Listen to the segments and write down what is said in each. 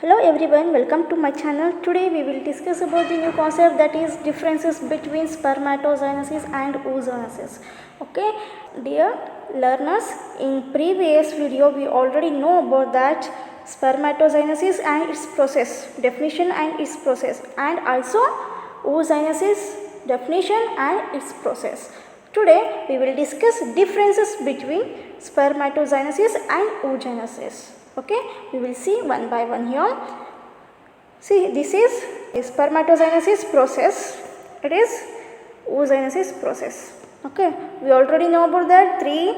Hello everyone, welcome to my channel. Today we will discuss about the new concept, that is differences between spermatogenesis and oogenesis. Okay, dear learners, in previous video we already know about that spermatogenesis and its process, definition and its process, and also oogenesis definition and its process. Today we will discuss differences between spermatogenesis and oogenesis. Okay, we will see one by one here. See, this is a spermatogenesis process, it is oogenesis process. Okay, we already know about that. Three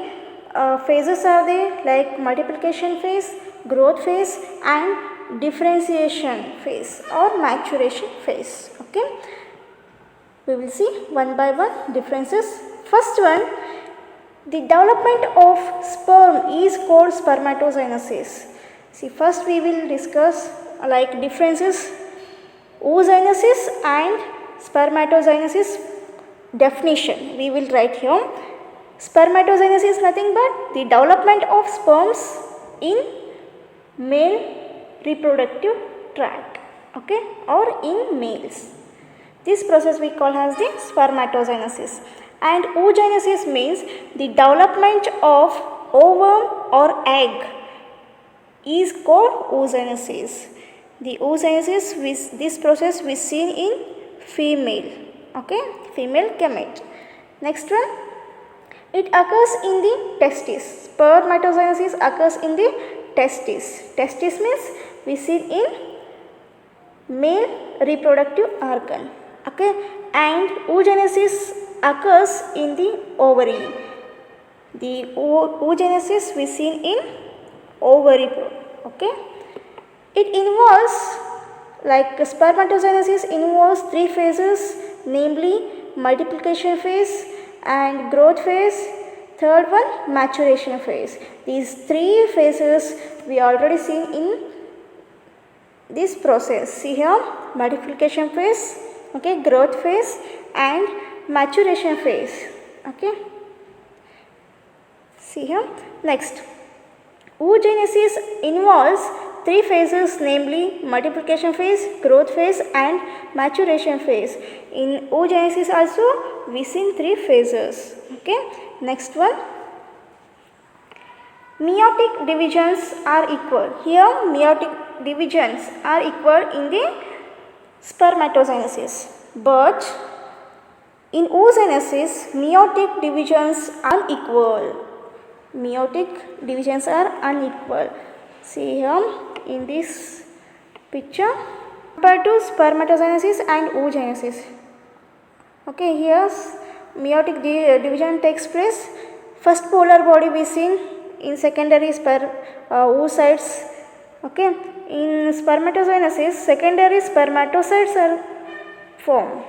phases are there, like multiplication phase, growth phase and differentiation phase or maturation phase. Okay, we will see one by one differences. First one, the development of sperm is called spermatogenesis. See, first we will discuss like differences oogenesis and spermatogenesis definition. We will write here. Spermatogenesis is nothing but the development of sperms in male reproductive tract, okay, or in males. This process we call as the spermatogenesis. And oogenesis means the development of ovum or egg is called oogenesis. The oogenesis, this process we see in female, okay, female gamete. Next one, it occurs in the testis. Spermatogenesis occurs in the testis. Testis means we see in male reproductive organ, okay, and oogenesis occurs in the ovary. The oogenesis we see in ovary, okay. It involves, like spermatogenesis involves three phases, namely multiplication phase and growth phase, third one maturation phase. These three phases we already seen in this process. See here, multiplication phase, okay, growth phase and maturation phase, okay. See here. Next, oogenesis involves three phases, namely multiplication phase, growth phase and maturation phase. In oogenesis also we see three phases, okay. Next one, meiotic divisions are equal. Here meiotic divisions are equal in the spermatogenesis, but in oogenesis meiotic divisions are unequal. Meiotic divisions are unequal. See here in this picture, compared to spermatogenesis and oogenesis. Okay, here meiotic division takes place. First polar body we seen in secondary oocytes. Okay, in spermatogenesis secondary spermatocytes are formed,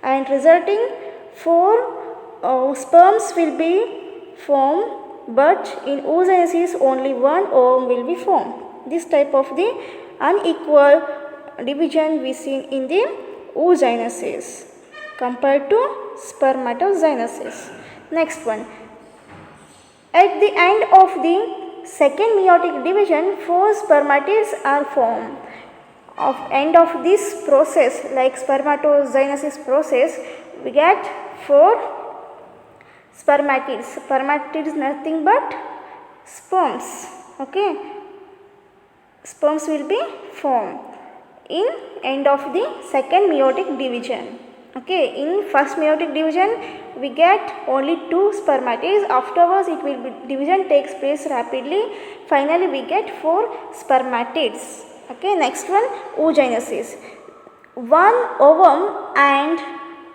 and resulting four sperms will be formed, but in oogenesis only one ovum will be formed. This type of the unequal division we see in the oogenesis compared to spermatogenesis. Next one, at the end of the second meiotic division, four spermatids are formed. Of end of this process, like spermatogenesis process, we get four spermatids. Spermatid is nothing but sperms, okay. Sperms will be formed in end of the second meiotic division, okay. In first meiotic division we get only two spermatids. Afterwards it will be division takes place rapidly. Finally we get four spermatids, okay. Next one, oogenesis. One ovum and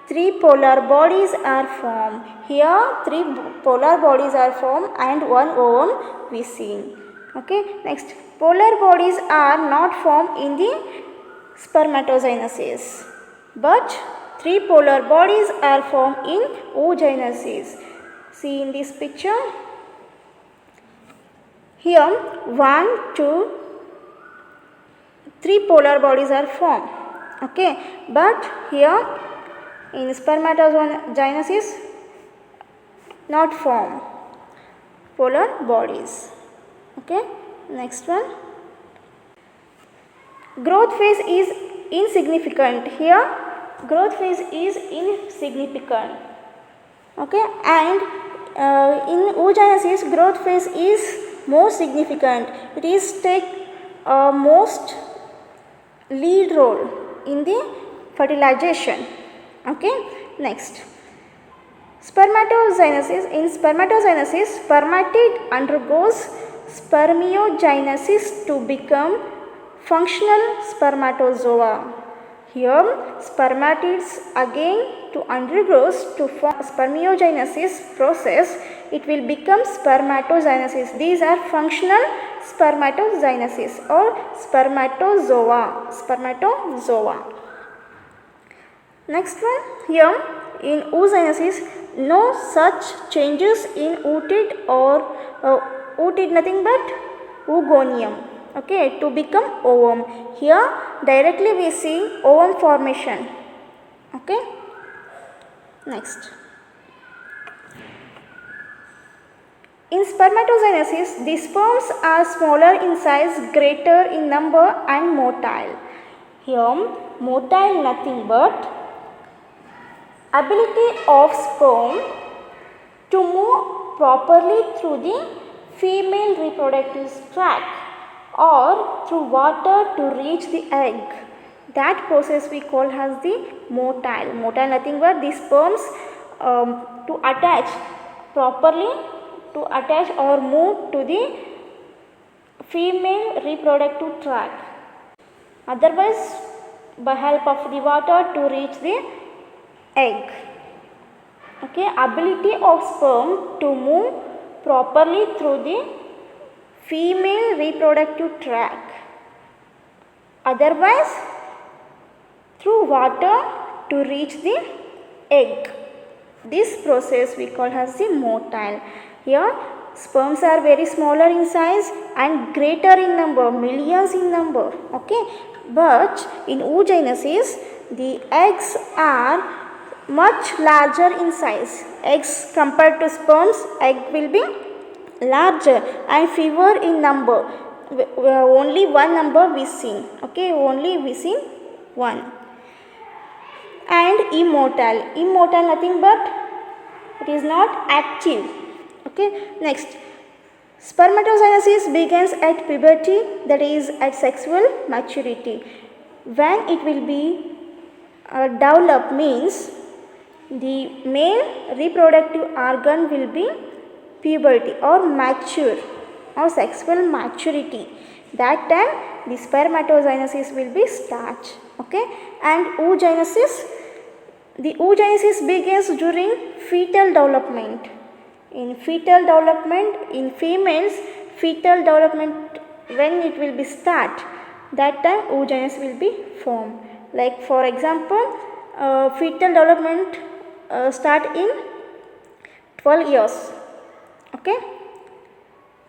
three polar bodies are formed. Here three polar bodies are formed and one ovum we see, okay. Next, polar bodies are not formed in the spermatogenesis, but three polar bodies are formed in oogenesis. See in this picture, here 1, 2, 3 polar bodies are formed, okay, but here in spermatogenesis not form polar bodies, okay. Next one, growth phase is insignificant. Here growth phase is insignificant. Okay, and in oogenesis growth phase is more significant. It is take most lead role in the fertilization. Okay, next, spermatogenesis. In spermatogenesis, spermatid undergoes spermiogenesis to become functional spermatozoa. Here spermatids again to undergoes to form spermiogenesis process, it will become spermatogenesis. These are functional spermatogenesis or spermatozoa. Next one, here in oogenesis no such changes in oocyte or oocyte nothing but oogonium. Okay, to become ovum. Here directly we see ovum formation. Okay, next, in spermatogenesis the sperms are smaller in size, greater in number and motile. Here motile nothing but ability of sperm to move properly through the female reproductive tract or through water to reach the egg. That process we call as the motile. Motile nothing but the sperms to attach properly, to attach or move to the female reproductive tract, otherwise by help of the water to reach the egg. Okay, ability of sperm to move properly through the female reproductive tract, otherwise through water to reach the egg. This process we call as the motile. Here sperms are very smaller in size and greater in number, millions in number. Okay, but in oogenesis the eggs are much larger in size. Eggs compared to sperms, egg will be larger and fewer in number. Only one number we seen. Okay, only we seen one. And immotile. Immotile nothing but it is not active. Okay, next, spermatogenesis begins at puberty, that is at sexual maturity. When it will be developed means the male reproductive organ will be puberty or mature or sexual maturity. That time the spermatogenesis will be start. Okay, and oogenesis, the oogenesis begins during fetal development. In fetal development, in females, fetal development when it will be start, that time oogenesis will be formed. Like for example, fetal development start in 12 years. Okay,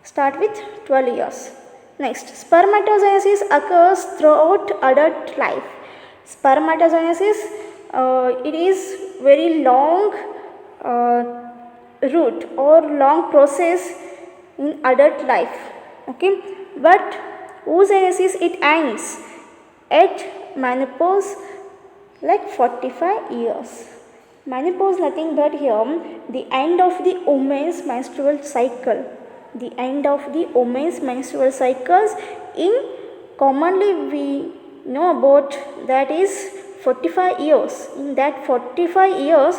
start with 12 years. Next, spermatogenesis occurs throughout adult life. Spermatogenesis it is very long route or long process in adult life. Okay, but oogenesis it ends at menopause, like 45 years. Menopause nothing but here the end of the woman's menstrual cycle. The end of the woman's menstrual cycles, in commonly we know about that is 45 years. In that 45 years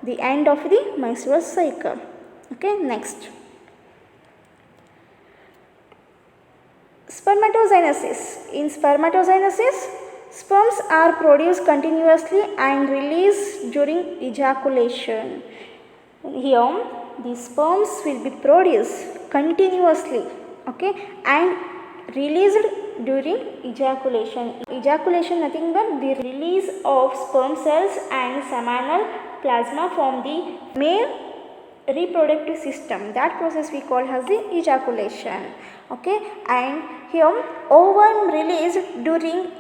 the end of the menstrual cycle. Okay, next, spermatogenesis. In spermatogenesis sperms are produced continuously and released during ejaculation. Here the sperms will be produced continuously, okay, and released during ejaculation. Ejaculation nothing but the release of sperm cells and seminal plasma from the male reproductive system. That process we call as the ejaculation. Okay, and here ovum released during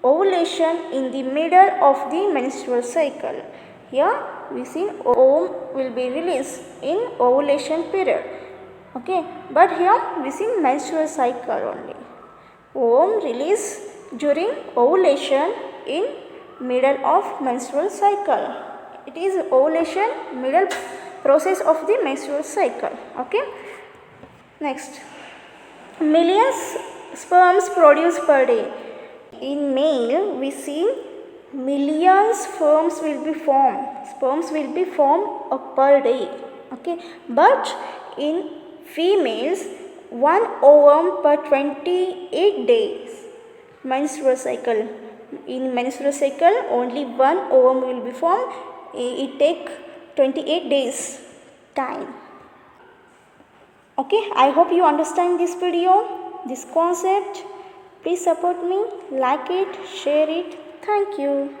ovulation in the middle of the menstrual cycle. Here we see ovum will be released in ovulation period. Okay, but here we see menstrual cycle only. Ovum release during ovulation in middle of menstrual cycle. It is ovulation, middle process of the menstrual cycle. Okay. Next, millions sperms produced per day. In male, we see millions sperms will be formed. Sperms will be formed per day. Okay, but in females, one ovum per 28 days. Menstrual cycle. In menstrual cycle, only one ovum will be formed. It take 28 days time. Okay, I hope you understand this video, this concept. Please support me, like it, share it. Thank you.